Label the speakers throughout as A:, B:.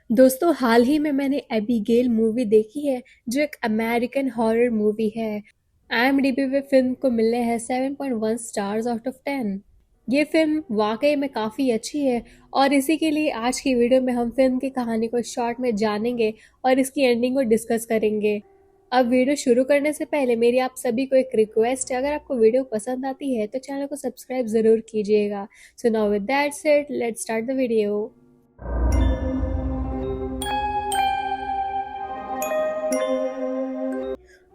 A: दोस्तों हाल ही में मैंने एबीगेल मूवी देखी है जो एक अमेरिकन हॉरर मूवी है। IMDb पे फिल्म को मिले हैं 7.1 स्टार्स आउट ऑफ 10। ये फिल्म वाकई में काफ़ी अच्छी है और इसी के लिए आज की वीडियो में हम फिल्म की कहानी को शॉर्ट में जानेंगे और इसकी एंडिंग को डिस्कस करेंगे। अब वीडियो शुरू करने से पहले मेरी आप सभी को एक रिक्वेस्ट है, अगर आपको वीडियो पसंद आती है तो चैनल को सब्सक्राइब ज़रूर कीजिएगा। So now with that said let's start the video.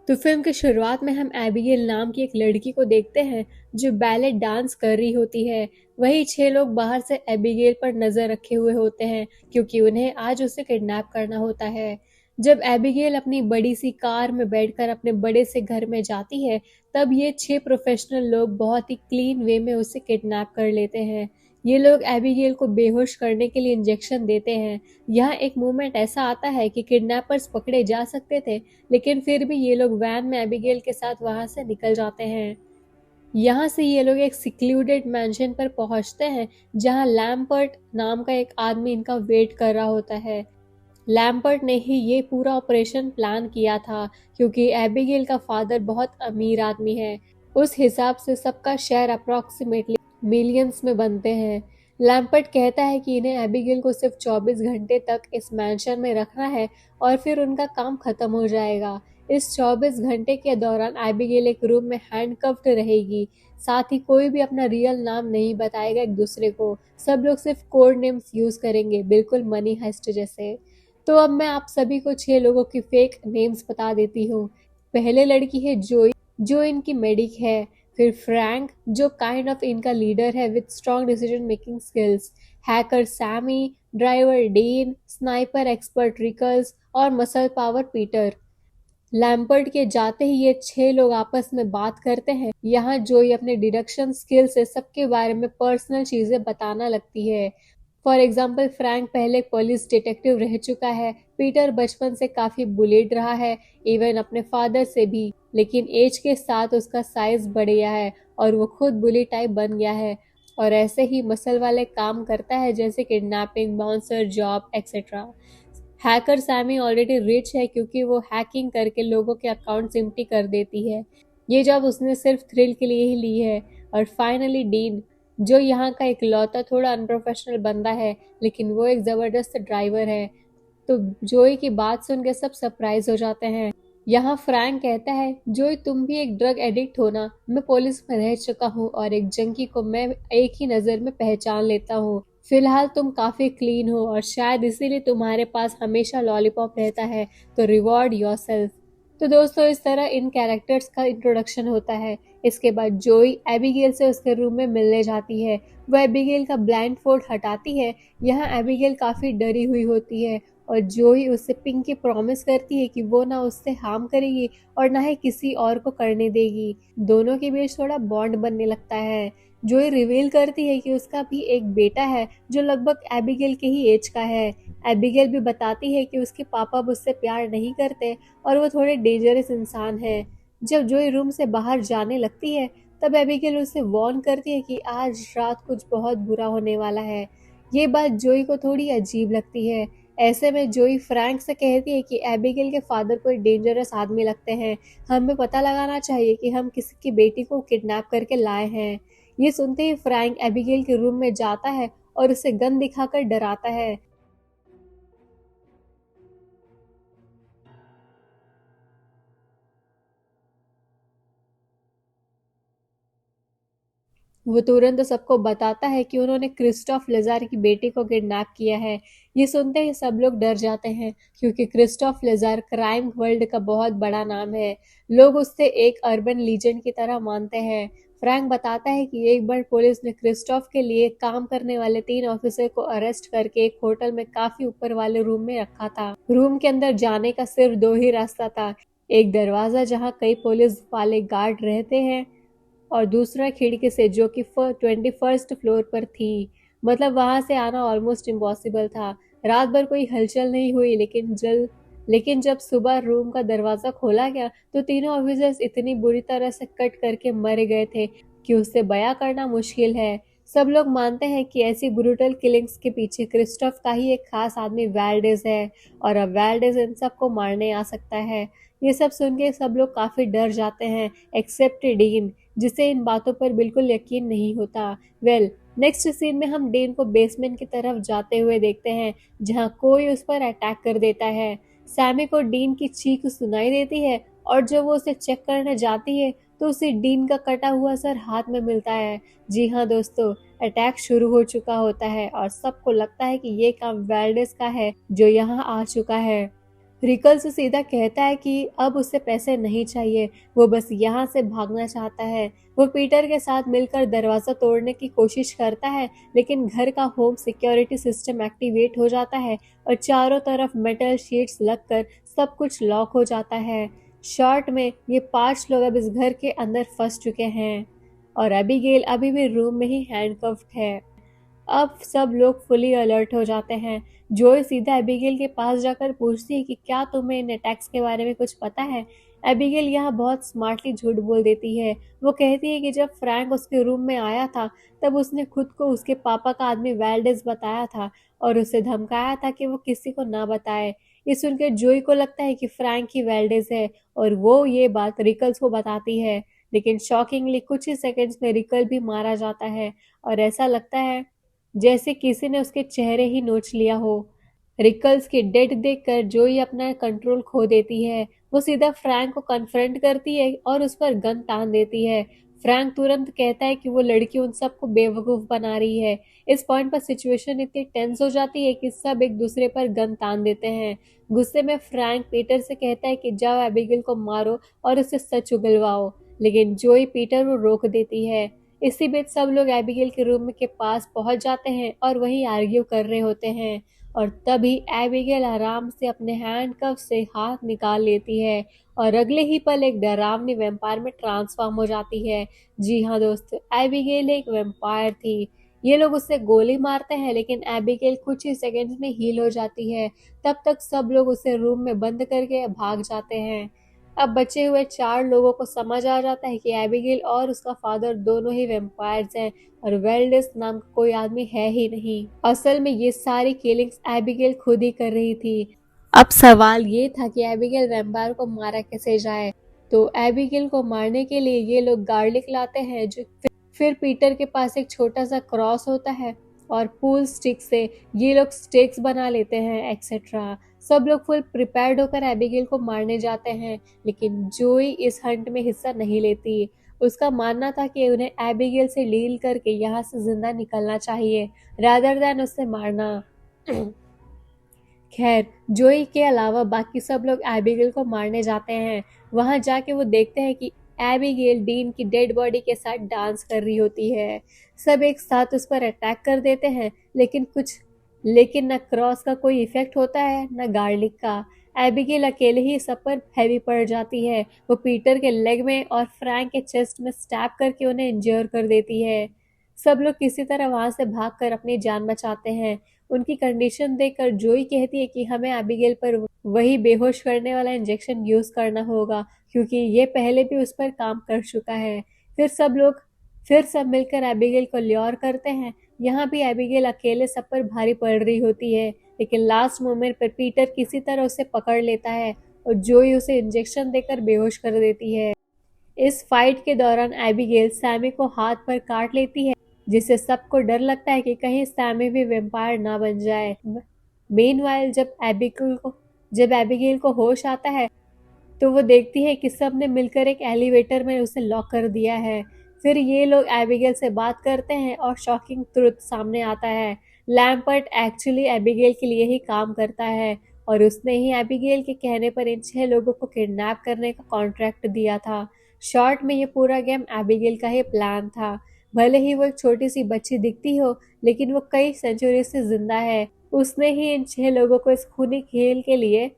A: तो फिल्म की शुरुआत में हम एबिगेल नाम की एक लड़की को देखते हैं जो बैले डांस कर रही होती है। वही 6 लोग बाहर से एबिगेल पर नजर रखे हुए होते हैं क्योंकि उन्हें आज उसे किडनैप करना होता है। जब एबिगेल अपनी बड़ी सी कार में बैठकर अपने बड़े से घर में जाती है, तब ये 6 प्रोफेशनल लोग बहुत ही क्लीन वे में उसे किडनैप कर लेते हैं। ये लोग एबिगेल को बेहोश करने के लिए इंजेक्शन देते हैं। यहाँ एक मोमेंट ऐसा आता है कि किडनैपर्स पकड़े जा सकते थे, लेकिन फिर भी ये लोग वैन में एबिगेल के साथ वहां से निकल जाते हैं। यहाँ से ये लोग एक सिक्लूडेड मैंशन पर पहुंचते हैं जहाँ लैम्पर्ट नाम का एक आदमी इनका वेट कर रहा होता है। लैम्पर्ट ने ही ये पूरा ऑपरेशन प्लान किया था क्योंकि एबिगेल का फादर बहुत अमीर आदमी है। उस हिसाब से सबका शेयर अप्रोक्सीमेटली मिलियंस में बनते हैं। लैम्पर्ट कहता है कि इन्हें एबिगेल को सिर्फ 24 घंटे तक इस मैंशन में रखना है और फिर उनका काम खत्म हो जाएगा। इस 24 घंटे के दौरान एबिगेल एक रूम में हैंडकफ्ड रहेगी। साथ ही कोई भी अपना रियल नाम नहीं बताएगा एक दूसरे को। सब लोग सिर्फ कोड नेम्स यूज करेंगे, बिल्कुल मनी हाइस्ट जैसे। तो अब मैं आप सभी को 6 लोगों की फेक नेम्स बता देती हूँ। पहले लड़की है जोई, जो इनकी मेडिक है। फिर फ्रैंक, जो काइंड ऑफ इनका लीडर है with strong decision making skills. Hacker Sammy, driver Dean, sniper expert Rickles और मसल पावर पीटर। लैम्पर्ट के जाते ही ये 6 लोग आपस में बात करते हैं। यहाँ जोई अपने डिडक्शन स्किल से सबके बारे में पर्सनल चीजें बताना लगती है। फॉर एग्जाम्पल, फ्रैंक पहले पुलिस डिटेक्टिव रह चुका है। पीटर बचपन से काफी बुलीड रहा है, इवन अपने फादर से भी, लेकिन एज के साथ उसका साइज बढ़ गया है और वो खुद बुली टाइप बन गया है और ऐसे ही मसल वाले काम करता है जैसे kidnapping, bouncer job etcetera. Hacker Sammy already rich है क्योंकि वो हैकिंग करके लोगों के अकाउंट्स एम्प्टी कर देती है। ये जॉब उसने सिर्फ थ्रिल के लिए ही ली है। और फाइनली डीन, जो यहाँ का इकलौता थोड़ा अनप्रोफेशनल बंदा है, लेकिन वो एक जबरदस्त ड्राइवर है। तो जोई की बात सुन के सब सरप्राइज हो जाते हैं। यहाँ फ्रैंक कहता है, जोई तुम भी एक ड्रग एडिक्ट हो ना? मैं पुलिस में रह चुका हूँ और एक जंकी को मैं एक ही नजर में पहचान लेता हूँ। फिलहाल तुम काफी क्लीन हो और शायद इसीलिए तुम्हारे पास हमेशा लॉलीपॉप रहता है, तो रिवॉर्ड योरसेल्फ। तो दोस्तों इस तरह इन कैरेक्टर्स का इंट्रोडक्शन होता है। इसके बाद जोई एबिगेल से उसके रूम में मिलने जाती है। वो एबिगेल का ब्लाइंड फोल्ड हटाती है। यहाँ एबिगेल काफी डरी हुई होती है और जोई उससे पिंकी प्रॉमिस करती है कि वो ना उससे हार्म करेगी और ना ही किसी और को करने देगी। दोनों के बीच थोड़ा बॉन्ड बनने लगता है। जोई रिवील करती है कि उसका भी एक बेटा है जो लगभग एबिगेल के ही एज का है। एबिगेल भी बताती है कि उसके पापा उससे प्यार नहीं करते और वो थोड़े डेंजरस इंसान है। जब जोई रूम से बाहर जाने लगती है, तब एबिगेल उसे वार्न करती है कि आज रात कुछ बहुत बुरा होने वाला है। ये बात जोई को थोड़ी अजीब लगती है। ऐसे में जोई फ्रैंक से कहती है कि एबिगेल के फादर कोई डेंजरस आदमी लगते हैं। हमें पता लगाना चाहिए कि हम किसी की बेटी को किडनैप करके लाए हैं। ये सुनते ही फ्रैंक एबिगेल के रूम में जाता है और उसे गन दिखाकर डराता है। वो तुरंत सबको बताता है कि उन्होंने क्रिस्टोफ लेजार की बेटी को किडनैप किया है। ये सुनते ही सब लोग डर जाते हैं क्योंकि क्रिस्टोफ लेजार क्राइम वर्ल्ड का बहुत बड़ा नाम है। लोग उससे एक अर्बन लीजेंड की तरह मानते हैं। फ्रैंक बताता है कि एक बार पुलिस ने क्रिस्टोफ के लिए काम करने वाले 3 ऑफिसर को अरेस्ट करके एक होटल में काफी ऊपर वाले रूम में रखा था। रूम के अंदर जाने का सिर्फ 2 ही रास्ता था, एक दरवाजा जहाँ कई पुलिस वाले गार्ड रहते हैं और दूसरा खिड़की से जो कि 21st फ्लोर पर थी। मतलब वहां से आना ऑलमोस्ट इम्पॉसिबल था। रात भर कोई हलचल नहीं हुई, लेकिन जब सुबह रूम का दरवाजा खोला गया तो तीनों ऑफिसर्स इतनी बुरी तरह से कट करके मरे गए थे कि उसे बयां करना मुश्किल है। सब लोग मानते हैं कि ऐसी ब्रूटल किलिंग्स के पीछे क्रिस्टोफ का ही एक खास आदमी वेल्डेज है और अब वेल्डेज इन सबको मारने आ सकता है। ये सब सुन के सब लोग काफी डर जाते हैं एक्सेप्ट डीन, जिसे इन बातों पर बिल्कुल यकीन नहीं होता। नेक्स्ट सीन में हम डीन को बेसमेंट की तरफ जाते हुए देखते हैं जहां कोई उस पर अटैक कर देता है। सैमी को डीन की चीख सुनाई देती है और जब वो उसे चेक करने जाती है तो उसे डीन का कटा हुआ सर हाथ में मिलता है। जी हाँ दोस्तों, अटैक शुरू हो चुका होता है और सबको लगता है कि ये काम वेल्डेस का है जो यहाँ आ चुका है। रिकल्स सीधा कहता है कि अब उसे पैसे नहीं चाहिए, वो बस यहाँ से भागना चाहता है। वो पीटर के साथ मिलकर दरवाजा तोड़ने की कोशिश करता है, लेकिन घर का होम सिक्योरिटी सिस्टम एक्टिवेट हो जाता है और चारों तरफ मेटल शीट्स लगकर सब कुछ लॉक हो जाता है। शॉर्ट में ये 5 लोग अब इस घर के अंदर फंस चुके हैं और एबिगेल अभी भी रूम में ही हैंडकफ्ड है। अब सब लोग फुली अलर्ट हो जाते हैं। जोय सीधा एबिगेल के पास जाकर पूछती है कि क्या तुम्हें इन अटैक्स के बारे में कुछ पता है। एबिगेल यहाँ बहुत स्मार्टली झूठ बोल देती है। वो कहती है कि जब फ्रैंक उसके रूम में आया था तब उसने खुद को उसके पापा का आदमी वेल्डेस बताया था और उसे धमकाया था कि वो किसी को ना बताए। ये सुनकर जोई को लगता है कि फ्रैंक ही वेल्डेस है और वो ये बात रिकल्स को बताती है, लेकिन शॉकिंगली कुछ ही सेकंड्स में रिकल भी मारा जाता है और ऐसा लगता है जैसे किसी ने उसके चेहरे ही नोच लिया हो। रिकल्स की डेथ देखकर जोई अपना कंट्रोल खो देती है। वो सीधा फ्रैंक को कन्फ्रंट करती है और उस पर गन तान देती है। फ्रैंक तुरंत कहता है कि वो लड़की उन सबको बेवकूफ बना रही है। इस पॉइंट पर सिचुएशन इतनी टेंस हो जाती है कि सब एक दूसरे पर गन तान देते हैं। गुस्से में फ्रैंक पीटर से कहता है कि जाओ एबिगेल को मारो और उसे सच उगलवाओ, लेकिन जोई पीटर को रोक देती है। इसी बीच सब लोग एबिगेल के रूम के पास पहुंच जाते हैं और वहीं आर्ग्यू कर रहे होते हैं और तभी एबिगेल आराम से अपने हैंडकफ से हाथ निकाल लेती है और अगले ही पल एक डरावनी वेम्पायर में ट्रांसफॉर्म हो जाती है। जी हाँ दोस्तों, एबिगेल एक वेम्पायर थी। ये लोग उससे गोली मारते हैं लेकिन एबिगेल कुछ ही सेकंड्स में हील हो जाती है। तब तक सब लोग उसे रूम में बंद करके भाग जाते हैं। अब बचे हुए 4 लोगों को समझ आ जाता है कि एबिगेल और उसका फादर दोनों ही वेम्पायर्स हैं और वेल्डेस नाम का कोई आदमी है ही नहीं। असल में ये सारी किलिंग्स एबिगेल खुद ही कर रही थी। अब सवाल ये था कि एबिगेल वेम्पायर को मारा कैसे जाए। तो एबिगेल को मारने के लिए ये लोग गार्लिक लाते हैं, जो फिर पीटर के पास एक छोटा सा क्रॉस होता है और पूल स्टिक से ये लोग स्टेक्स बना लेते हैं एक्सेट्रा। सब लोग फुल प्रिपेयर्ड होकर एबिगेल को मारने जाते हैं, लेकिन जोई इस हंट में हिस्सा नहीं लेती। उसका मानना था कि उन्हें एबिगेल से डील करके यहाँ से जिंदा निकलना चाहिए रादर देन उसे मारना। खैर, जोई के अलावा बाकी सब लोग एबिगेल को मारने जाते हैं। वहां जाके वो देखते हैं कि एबिगेल डीन की डेड बॉडी के साथ डांस कर रही होती है। सब एक साथ उस पर अटैक कर देते हैं, लेकिन न क्रॉस का कोई इफेक्ट होता है न गार्लिक का। एबिगेल अकेले ही सब पर हैवी पड़ जाती है। वो पीटर के लेग में और फ्रैंक के चेस्ट में स्टैब करके उन्हें इंजर कर देती है। सब लोग किसी तरह वहां से भागकर अपनी जान बचाते हैं। उनकी कंडीशन देखकर जोई कहती है कि हमें एबिगेल पर वही बेहोश करने वाला इंजेक्शन यूज करना होगा, क्योंकि ये पहले भी उस पर काम कर चुका है। फिर सब मिलकर एबिगेल को ल्योर करते हैं। यहाँ भी एबिगेल अकेले सब पर भारी पड़ रही होती है, लेकिन लास्ट मोमेंट पर पीटर किसी तरह उसे पकड़ लेता है और जोई उसे इंजेक्शन देकर बेहोश कर देती है। इस फाइट के दौरान एबिगेल सैमी को हाथ पर काट लेती है, जिससे सबको डर लगता है कि कहीं सैमी भी वेम्पायर ना बन जाए। मीनवाइल जब एबिगेल को होश आता है तो वो देखती है कि सब ने मिलकर एक एलिवेटर में उसे लॉक कर दिया है। फिर ये लोग एबिगेल से बात करते हैं और शॉकिंग ट्रुथ सामने आता है। लैम्पर्ट एक्चुअली एबिगेल के लिए ही काम करता है और उसने ही एबिगेल के कहने पर इन 6 लोगों को किडनैप करने का कॉन्ट्रैक्ट दिया था। शॉर्ट में ये पूरा गेम एबिगेल का ही प्लान था। भले ही वो एक छोटी सी बच्ची दिखती हो, लेकिन वो कई सेंचुरी से जिंदा है। उसने ही इन 6 लोगों को इस खूनी खेल के लिए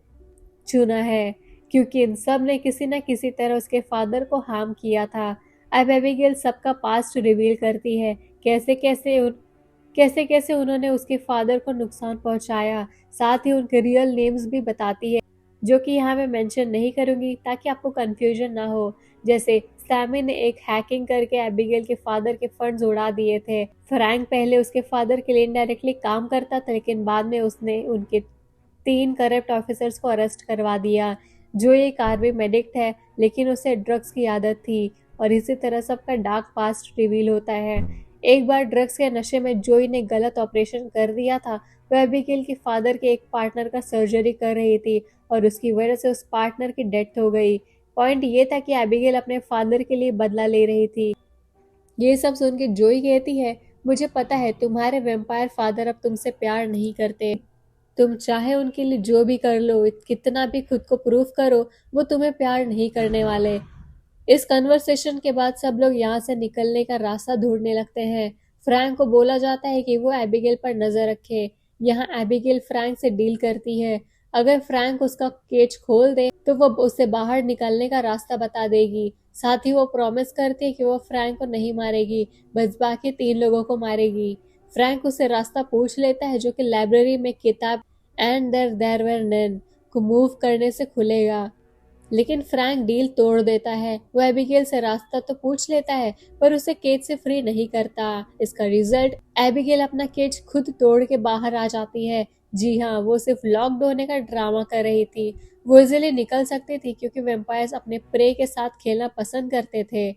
A: चुना है, क्योंकि इन सब ने किसी न किसी तरह उसके फादर को हार्म किया था। अब एबिगेल सबका पास्ट रिवील करती है, कैसे कैसे उन्होंने उसके फादर को नुकसान पहुंचाया। साथ ही उनके रियल नेम्स भी बताती है, जो कि यहाँ मैं मेंशन नहीं करूंगी ताकि आपको कंफ्यूजन ना हो, जैसे सैमी ने एक हैकिंग करके एबिगेल के फादर के फंड्स उड़ा दिए थे। फ्रैंक पहले उसके फादर के लिए इनडायरेक्टली काम करता था, लेकिन बाद में उसने उनके 3 करप्ट ऑफिसर्स को अरेस्ट करवा दिया। जो एक आर्मी मेडिक है, लेकिन उसे ड्रग्स की आदत थी और इसी तरह सबका डार्क पास्ट रिवील होता है। एक बार ड्रग्स के नशे में जोई ने गलत ऑपरेशन कर दिया था। वह एबिगेल के फादर के एक पार्टनर का सर्जरी कर रही थी और उसकी वजह से उस पार्टनर की डेथ हो गई। पॉइंट ये था कि एबिगेल अपने फादर के लिए बदला ले रही थी। ये सब सुन के जोई कहती है, मुझे पता है तुम्हारे वेम्पायर फादर अब तुमसे प्यार नहीं करते। तुम चाहे उनके लिए जो भी कर लो, कितना भी खुद को प्रूफ करो, वो तुम्हें प्यार नहीं करने वाले। इस कन्वर्सेशन के बाद सब लोग यहाँ से निकलने का रास्ता ढूंढने लगते हैं। फ्रैंक को बोला जाता है कि वो एबिगेल पर नजर रखे। यहाँ एबिगेल फ्रैंक से डील करती है। अगर फ्रैंक उसका केज खोल दे तो वो उसे बाहर निकलने का रास्ता बता देगी। साथ ही वो प्रॉमिस करती है कि वो फ्रैंक को नहीं मारेगी, बस बाकी 3 लोगों को मारेगी। फ्रैंक उसे रास्ता पूछ लेता है जो कि लाइब्रेरी में किताब एंड देयर वर नन को मूव करने से खुलेगा, लेकिन फ्रैंक डील तोड़ देता है। वो एबिगेल से रास्ता तो पूछ लेता है, पर उसे केज से फ्री नहीं करता। इसका रिजल्ट एबिगेल अपना केज खुद तोड़ के बाहर आ जाती है। जी हाँ, वो सिर्फ लॉक्ड होने का ड्रामा कर रही थी। वो इजीली निकल सकती थी क्योंकि वेम्पायर्स अपने प्रे के साथ खेलना पसंद करते थे।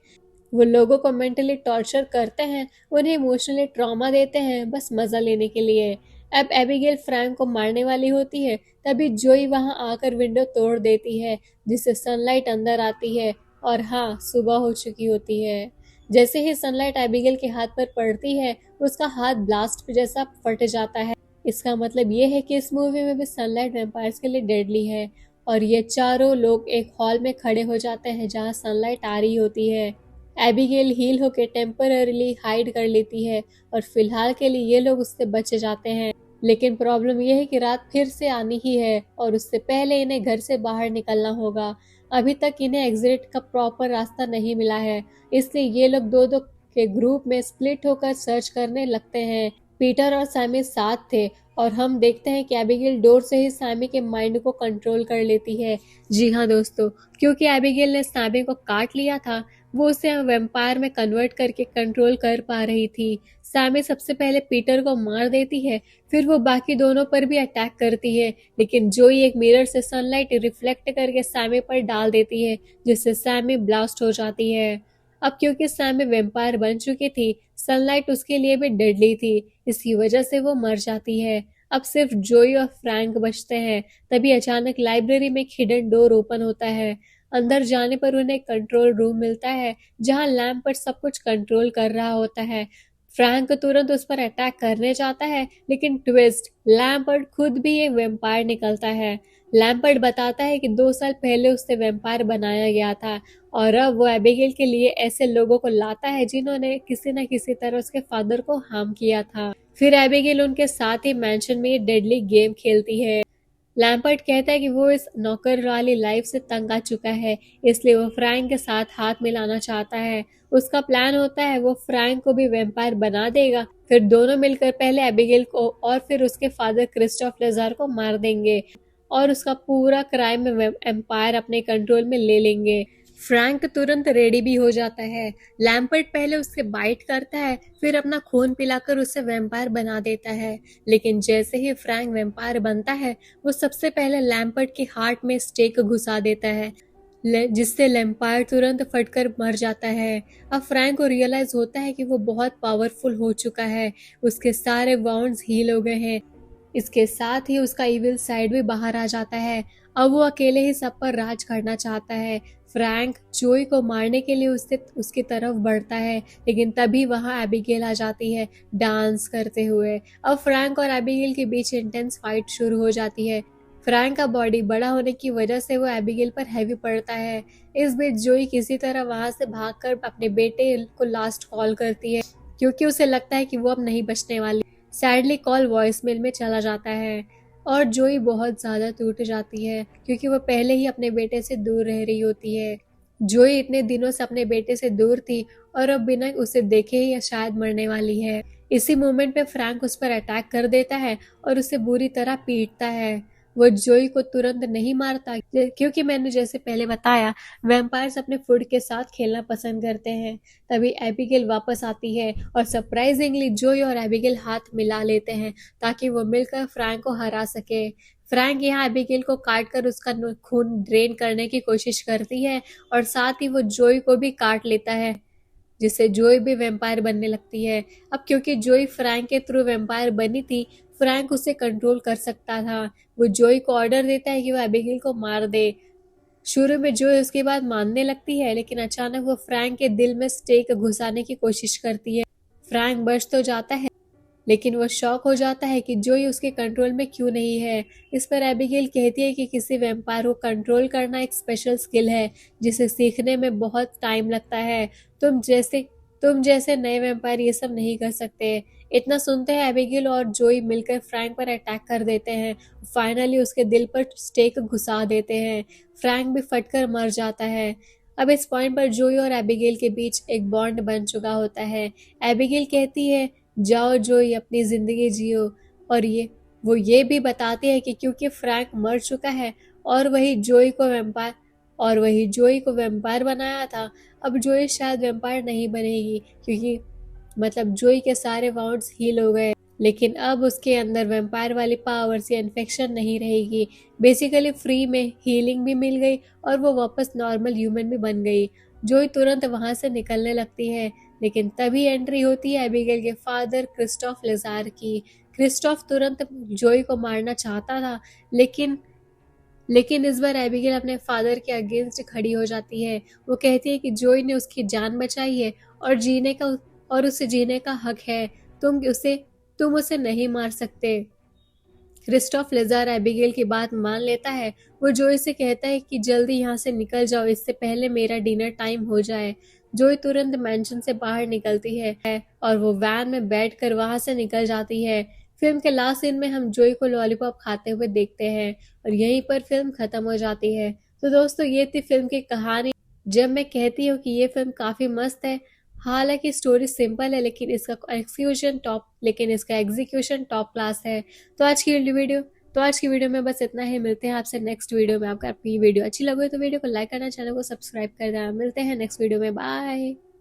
A: वो लोगों को मेंटली टॉर्चर करते हैं, उन्हें इमोशनली ट्रॉमा देते हैं, बस मजा लेने के लिए। अब एबिगेल फ्रैंक को मारने वाली होती है, तभी जोई वहां आकर विंडो तोड़ देती है, जिससे सनलाइट अंदर आती है। और हाँ, सुबह हो चुकी होती है। जैसे ही सनलाइट एबिगेल के हाथ पर पड़ती है, उसका हाथ ब्लास्ट जैसा फट जाता है। इसका मतलब ये है कि इस मूवी में भी सनलाइट वैम्पायर्स के लिए डेडली है। और ये चारों लोग एक हॉल में खड़े हो जाते हैं जहाँ सनलाइट आ रही होती है। एबिगेल हील होकर टेम्पररीली हाइड कर लेती है और फिलहाल के लिए ये लोग उससे बच जाते हैं। लेकिन प्रॉब्लम यह है कि रात फिर से आनी ही है और उससे पहले इन्हें घर से बाहर निकलना होगा। अभी तक इन्हें एग्जिट का प्रॉपर रास्ता नहीं मिला है, इसलिए ये लोग दो दो के ग्रुप में स्प्लिट होकर सर्च करने लगते हैं। पीटर और सैमी साथ थे और हम देखते हैं कि एबिगेल डोर से ही सैमी के माइंड को कंट्रोल कर लेती है। जी हाँ दोस्तों, क्योंकि एबिगेल ने सैमी को काट लिया था, वो उसे वैम्पायर में कन्वर्ट करके कंट्रोल कर पा रही थी। सैमी सबसे पहले पीटर को मार देती है, फिर वो बाकी दोनों पर भी अटैक करती है, लेकिन जोई एक मिरर से सनलाइट रिफ्लेक्ट करके सैमी पर डाल देती है, जिससे सैमी ब्लास्ट हो जाती है। अब क्योंकि सैमी वैम्पायर बन चुकी थी, सनलाइट उसके लिए भी डेडली थी, इसकी वजह से वो मर जाती है। अब सिर्फ जोई और फ्रैंक बचते हैं। तभी अचानक लाइब्रेरी में एक हिडन डोर ओपन होता है। अंदर जाने पर उन्हें कंट्रोल रूम मिलता है जहां लैम्प पर सब कुछ कंट्रोल कर रहा होता है। फ्रैंक तुरंत उस पर अटैक करने जाता है, लेकिन ट्विस्ट, लैम्पर्ट खुद भी एक वेम्पायर निकलता है। लैम्पर्ट बताता है कि 2 साल पहले उससे वेम्पायर बनाया गया था और अब वो एबिगेल के लिए ऐसे लोगों को लाता है जिन्होंने किसी न किसी तरह उसके फादर को हार्म किया था। फिर एबिगेल उनके साथ ही मैंशन में ये डेडली गेम खेलती है। लैम्पर्ट कहता है कि वो इस नौकर वाली लाइफ से तंग आ चुका है, इसलिए वो फ्रैंक के साथ हाथ मिलाना चाहता है। उसका प्लान होता है वो फ्रैंक को भी वैम्पायर बना देगा, फिर दोनों मिलकर पहले एबिगेल को और फिर उसके फादर क्रिस्टोफ लेजार को मार देंगे और उसका पूरा क्राइम एम्पायर अपने कंट्रोल में ले लेंगे। फ्रैंक तुरंत रेडी भी हो जाता है। लैम्पर्ट पहले उससे बाइट करता है, फिर अपना खून पिलाकर उसे वैम्पायर बना देता है। लेकिन जैसे ही फ्रैंक वैम्पायर बनता है, वो सबसे पहले लैम्पर्ट के हार्ट में स्टेक घुसा देता है, जिससे लैम्पायर तुरंत फटकर मर जाता है। अब फ्रैंक को रियलाइज होता है कि वो बहुत पावरफुल हो चुका है, उसके सारे वाउंड्स हील हो गए हैं। इसके साथ ही उसका इविल साइड भी बाहर आ जाता है। अब वो अकेले ही सब पर राज करना चाहता है। फ्रैंक जोई को मारने के लिए उसकी तरफ बढ़ता है, लेकिन तभी वहां एबिगेल आ जाती है डांस करते हुए। अब फ्रैंक और एबिगेल के बीच इंटेंस फाइट शुरू हो जाती है। फ्रैंक का बॉडी बड़ा होने की वजह से वो एबिगेल पर हैवी पड़ता है। इस बीच जोई किसी तरह वहां से भागकर अपने बेटे को लास्ट कॉल करती है, क्योंकि उसे लगता है कि वो अब नहीं बचने वाली। सैडली कॉल वॉइसमेल में चला जाता है और जोई बहुत ज्यादा टूट जाती है, क्योंकि वो पहले ही अपने बेटे से दूर रह रही होती है। जोई इतने दिनों से अपने बेटे से दूर थी और अब बिना उसे देखे ही शायद मरने वाली है। इसी मोमेंट पे फ्रैंक उस पर अटैक कर देता है और उसे बुरी तरह पीटता है। वो जोई को तुरंत नहीं मारता, क्योंकि मैंने जैसे पहले बताया वैम्पायर्स अपने फूड के साथ खेलना पसंद करते हैं। तभी एबिगेल वापस आती है और सरप्राइजिंगली जोई और एबिगेल हाथ मिला लेते हैं ताकि वो मिलकर फ्रैंक को हरा सके। फ्रैंक यहाँ एबिगेल को काट कर उसका खून ड्रेन करने की कोशिश करती है और साथ ही वो जोई को भी काट लेता है, जिससे जोई भी वैम्पायर बनने लगती है। अब क्योंकि जोई फ्रैंक के थ्रू वैम्पायर बनी थी, फ्रैंक उसे कंट्रोल कर सकता था। वो जोई को ऑर्डर देता है कि वो एबिगेल को मार दे। शुरू में जोई उसकी बात मानने लगती है, लेकिन अचानक वो फ्रैंक के दिल में स्टेक घुसाने की कोशिश करती है। फ्रैंक बच तो जाता है, लेकिन वो शॉक हो जाता है कि जोई उसके कंट्रोल में क्यों नहीं है। इस पर एबिगेल कहती है कि किसी वैम्पायर को कंट्रोल करना एक स्पेशल स्किल है जिसे सीखने में बहुत टाइम लगता है। तुम जैसे तुम जैसे नए वैम्पायर ये सब नहीं कर सकते। इतना सुनते हैं एबिगेल और जोई मिलकर फ्रैंक पर अटैक कर देते हैं। फाइनली उसके दिल पर स्टेक घुसा देते हैं। फ्रैंक भी फटकर मर जाता है। अब इस पॉइंट पर जोई और एबिगेल के बीच एक बॉन्ड बन चुका होता है। एबिगेल कहती है, जाओ जोई, अपनी जिंदगी जियो। और वो ये भी बताती है कि क्योंकि फ्रैंक मर चुका है और वही जोई को वैम्पायर बनाया था, अब जोई शायद वैम्पायर नहीं बनेगी, क्योंकि मतलब जोई के सारे वाउंड्स हील हो गए, लेकिन अब उसके अंदर वैम्पायर वाली पावर्स या इन्फेक्शन नहीं रहेगी। बेसिकली फ्री में हीलिंग भी मिल गई और वो वापस नॉर्मल ह्यूमन भी बन गई। जोई तुरंत वहां से निकलने लगती है, लेकिन तभी एंट्री होती है एबिगेल के फादर क्रिस्टोफ लेजार की। क्रिस्टोफ तुरंत जोई को मारना चाहता था, लेकिन लेकिन इस बार एबिगेल अपने फादर के अगेंस्ट खड़ी हो जाती है। वो कहती है कि जोई ने उसकी जान बचाई है और उसे जीने का हक है। तुम उसे नहीं मार सकते। क्रिस्टोफ लेजार एबिगेल की बात मान लेता है। वो जोई से कहता है कि जल्दी यहाँ से निकल जाओ, इससे पहले मेरा डिनर टाइम हो जाए। जोई तुरंत मैंशन से बाहर निकलती है और वो वैन में बैठकर वहां से निकल जाती है। फिल्म के लास्ट सीन में हम जोई को लॉलीपॉप खाते हुए देखते हैं और यहीं पर फिल्म खत्म हो जाती है। तो दोस्तों, ये थी फिल्म की कहानी। जब मैं कहती हूँ कि ये फिल्म काफी मस्त है, हालांकि स्टोरी सिंपल है, लेकिन इसका एग्जीक्यूशन टॉप क्लास है। तो आज की वीडियो में बस इतना ही। मिलते हैं आपसे नेक्स्ट वीडियो में। आपकी वीडियो अच्छी लगे तो वीडियो को लाइक करना, चैनल को सब्सक्राइब कर देना। मिलते हैं नेक्स्ट वीडियो में। बाय।